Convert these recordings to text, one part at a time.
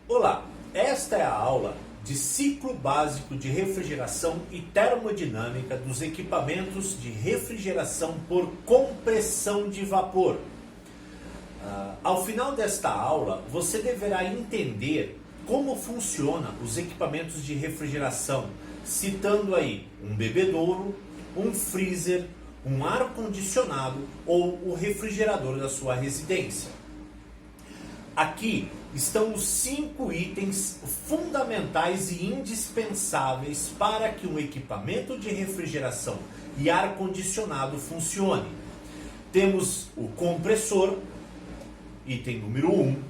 Olá, esta é a aula de ciclo básico de refrigeração e termodinâmica dos equipamentos de refrigeração por compressão de vapor. Ao final desta aula, você deverá entender como funcionam os equipamentos de refrigeração, citando aí um bebedouro, um freezer, um ar-condicionado ou o refrigerador da sua residência. Aqui estão os 5 itens fundamentais e indispensáveis para que um equipamento de refrigeração e ar-condicionado funcione. Temos o compressor, item número 1,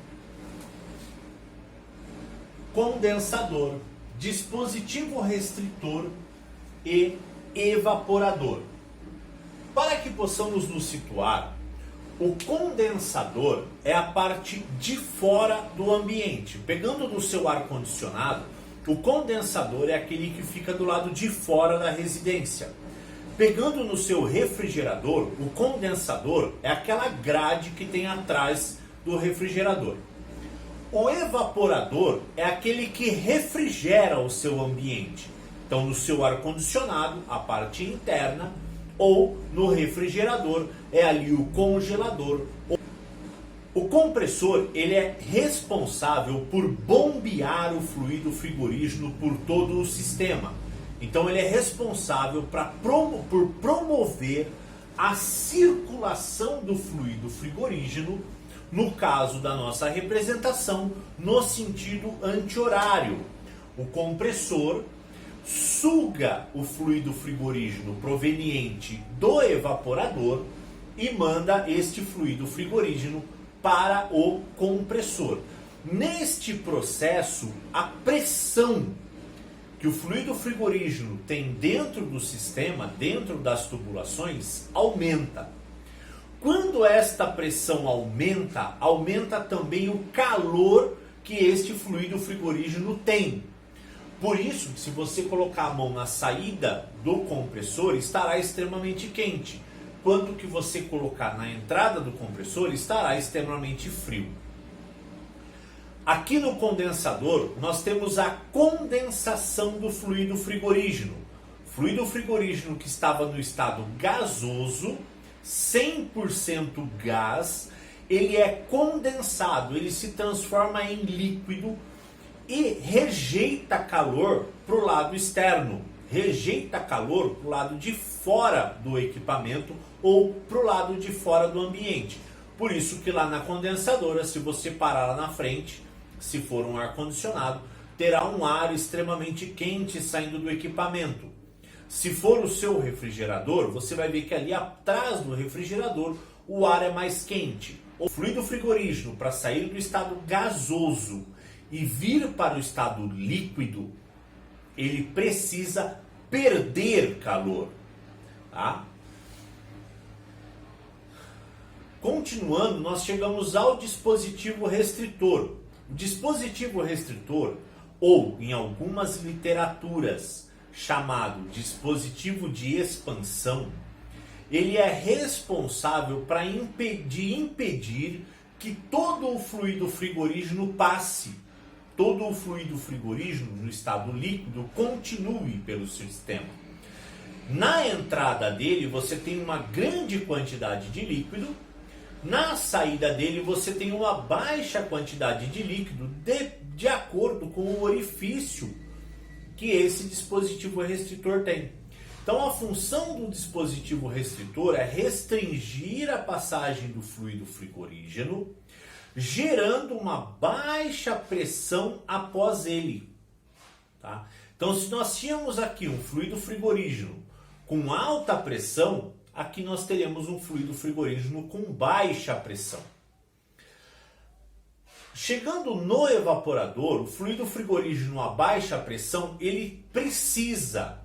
condensador, dispositivo restritor e evaporador. Para que possamos nos situar, o condensador é a parte de fora do ambiente. Pegando no seu ar-condicionado, o condensador é aquele que fica do lado de fora da residência. Pegando no seu refrigerador, o condensador é aquela grade que tem atrás do refrigerador. O evaporador é aquele que refrigera o seu ambiente. Então, no seu ar-condicionado, a parte interna, ou no refrigerador, é ali o congelador. O compressor, ele é responsável por bombear o fluido frigorígeno por todo o sistema. Então ele é responsável por promover a circulação do fluido frigorígeno, no caso da nossa representação, no sentido anti-horário. O compressor suga o fluido frigorígeno proveniente do evaporador e manda este fluido frigorígeno para o compressor. Neste processo, a pressão que o fluido frigorígeno tem dentro do sistema, dentro das tubulações, aumenta. Quando esta pressão aumenta, aumenta também o calor que este fluido frigorígeno tem. Por isso, se você colocar a mão na saída do compressor, estará extremamente quente. Quanto que você colocar na entrada do compressor, estará extremamente frio. Aqui no condensador, nós temos a condensação do fluido frigorígeno. Fluido frigorígeno que estava no estado gasoso, 100% gás, ele é condensado, ele se transforma em líquido e rejeita calor para o lado externo, rejeita calor para o lado de fora do equipamento ou para o lado de fora do ambiente. Por isso que lá na condensadora, se você parar lá na frente, se for um ar-condicionado, terá um ar extremamente quente saindo do equipamento. Se for o seu refrigerador, você vai ver que ali atrás do refrigerador o ar é mais quente. O fluido frigorígeno, para sair do estado gasoso e vir para o estado líquido, ele precisa perder calor. Tá? Continuando, nós chegamos ao dispositivo restritor. O dispositivo restritor, ou em algumas literaturas chamado dispositivo de expansão, ele é responsável para impedir que todo o fluido frigorígeno passe. Todo o fluido frigorígeno no estado líquido continue pelo sistema. Na entrada dele você tem uma grande quantidade de líquido, na saída dele você tem uma baixa quantidade de líquido de acordo com o orifício que esse dispositivo restritor tem. Então a função do dispositivo restritor é restringir a passagem do fluido frigorígeno, gerando uma baixa pressão após ele. Tá? Então, se nós tínhamos aqui um fluido frigorígeno com alta pressão, aqui nós teremos um fluido frigorígeno com baixa pressão. Chegando no evaporador, o fluido frigorígeno a baixa pressão, ele precisa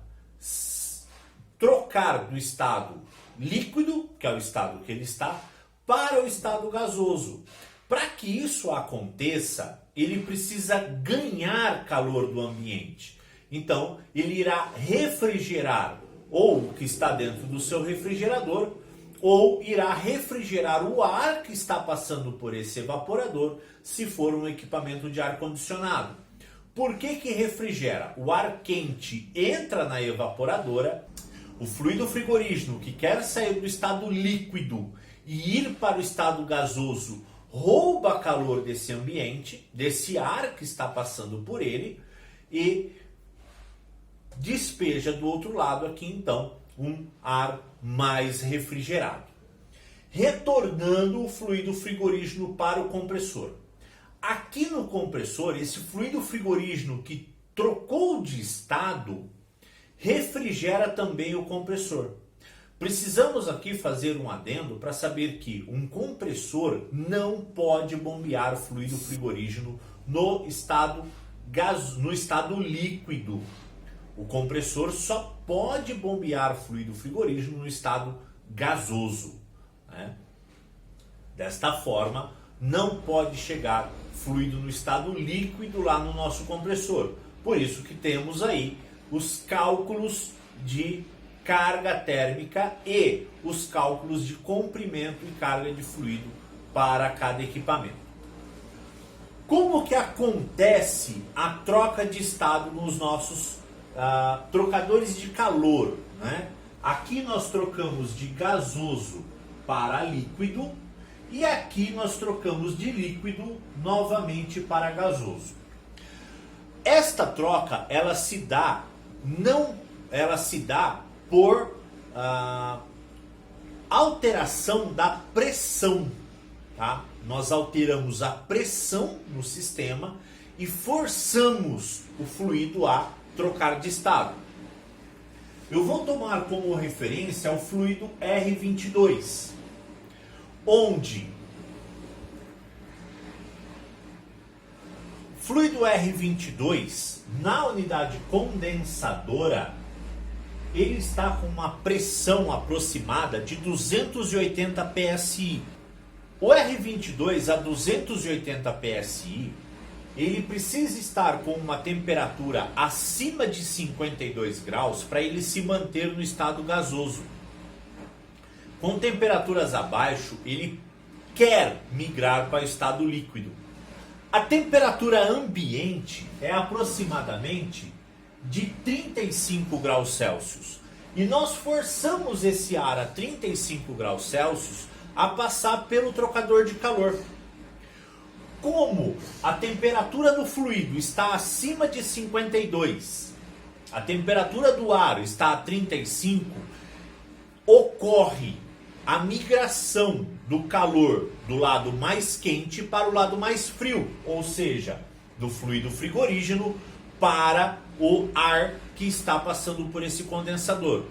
trocar do estado líquido, que é o estado que ele está, para o estado gasoso. Para que isso aconteça, ele precisa ganhar calor do ambiente. Então, ele irá refrigerar ou o que está dentro do seu refrigerador ou irá refrigerar o ar que está passando por esse evaporador, se for um equipamento de ar-condicionado. Por que que refrigera? O ar quente entra na evaporadora, o fluido frigorígeno que quer sair do estado líquido e ir para o estado gasoso rouba calor desse ambiente, desse ar que está passando por ele, e despeja do outro lado aqui então um ar mais refrigerado, retornando o fluido frigorígeno para o compressor. Aqui no compressor, esse fluido frigorígeno que trocou de estado refrigera também o compressor. Precisamos aqui fazer um adendo para saber que um compressor não pode bombear fluido frigorígeno no estado líquido. O compressor só pode bombear fluido frigorígeno no estado gasoso, né? Desta forma, não pode chegar fluido no estado líquido lá no nosso compressor. Por isso que temos aí os cálculos de carga térmica e os cálculos de comprimento e carga de fluido para cada equipamento. Como que acontece a troca de estado nos nossos trocadores de calor, né? Aqui nós trocamos de gasoso para líquido e aqui nós trocamos de líquido novamente para gasoso. Esta troca ela se dá por alteração da pressão, tá? Nós alteramos a pressão no sistema e forçamos o fluido a trocar de estado. Eu vou tomar como referência o fluido R22, onde fluido R22 na unidade condensadora ele está com uma pressão aproximada de 280 psi. O R22 a 280 psi ele precisa estar com uma temperatura acima de 52 graus para ele se manter no estado gasoso. Com temperaturas abaixo, ele quer migrar para o estado líquido. A temperatura ambiente é aproximadamente de 35 graus Celsius. E nós forçamos esse ar a 35 graus Celsius a passar pelo trocador de calor. Como a temperatura do fluido está acima de 52, a temperatura do ar está a 35, ocorre a migração do calor do lado mais quente para o lado mais frio, ou seja, do fluido frigorígeno para o ar que está passando por esse condensador.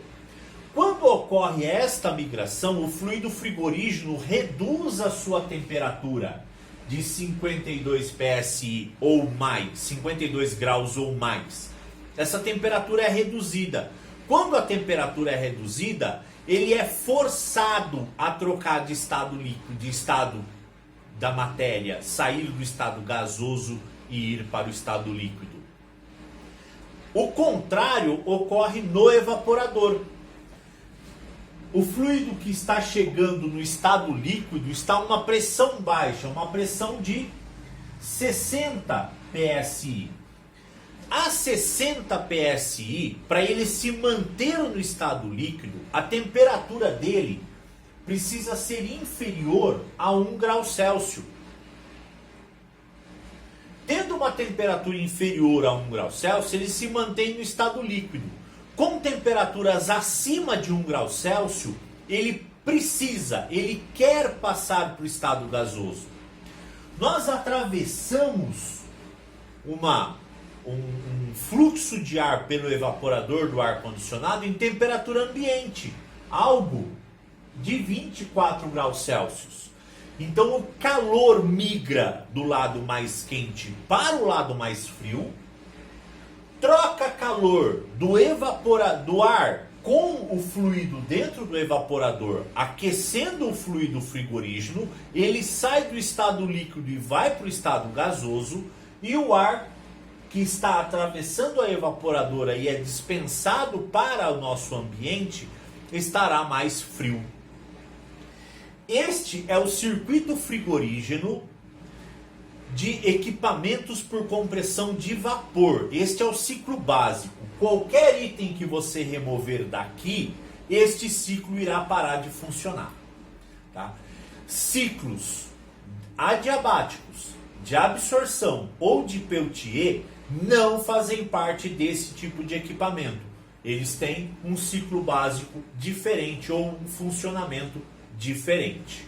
Quando ocorre esta migração, o fluido frigorígeno reduz a sua temperatura de 52 psi ou mais, 52 graus ou mais. Essa temperatura é reduzida. Quando a temperatura é reduzida, ele é forçado a trocar de estado líquido, de estado da matéria, sair do estado gasoso e ir para o estado líquido. O contrário ocorre no evaporador. O fluido que está chegando no estado líquido está a uma pressão baixa, uma pressão de 60 psi. A 60 psi, para ele se manter no estado líquido, a temperatura dele precisa ser inferior a 1 grau Celsius. Tendo uma temperatura inferior a 1 grau Celsius, ele se mantém no estado líquido. Com temperaturas acima de 1 grau Celsius, ele quer passar para o estado gasoso. Nós atravessamos um fluxo de ar pelo evaporador do ar-condicionado em temperatura ambiente, algo de 24 graus Celsius. Então o calor migra do lado mais quente para o lado mais frio, troca calor do ar com o fluido dentro do evaporador, aquecendo o fluido frigorígeno, ele sai do estado líquido e vai para o estado gasoso, e o ar que está atravessando a evaporadora e é dispensado para o nosso ambiente estará mais frio. Este é o circuito frigorígeno de equipamentos por compressão de vapor. Este é o ciclo básico. Qualquer item que você remover daqui, este ciclo irá parar de funcionar. Tá? Ciclos adiabáticos, de absorção ou de Peltier não fazem parte desse tipo de equipamento. Eles têm um ciclo básico diferente ou um funcionamento diferente.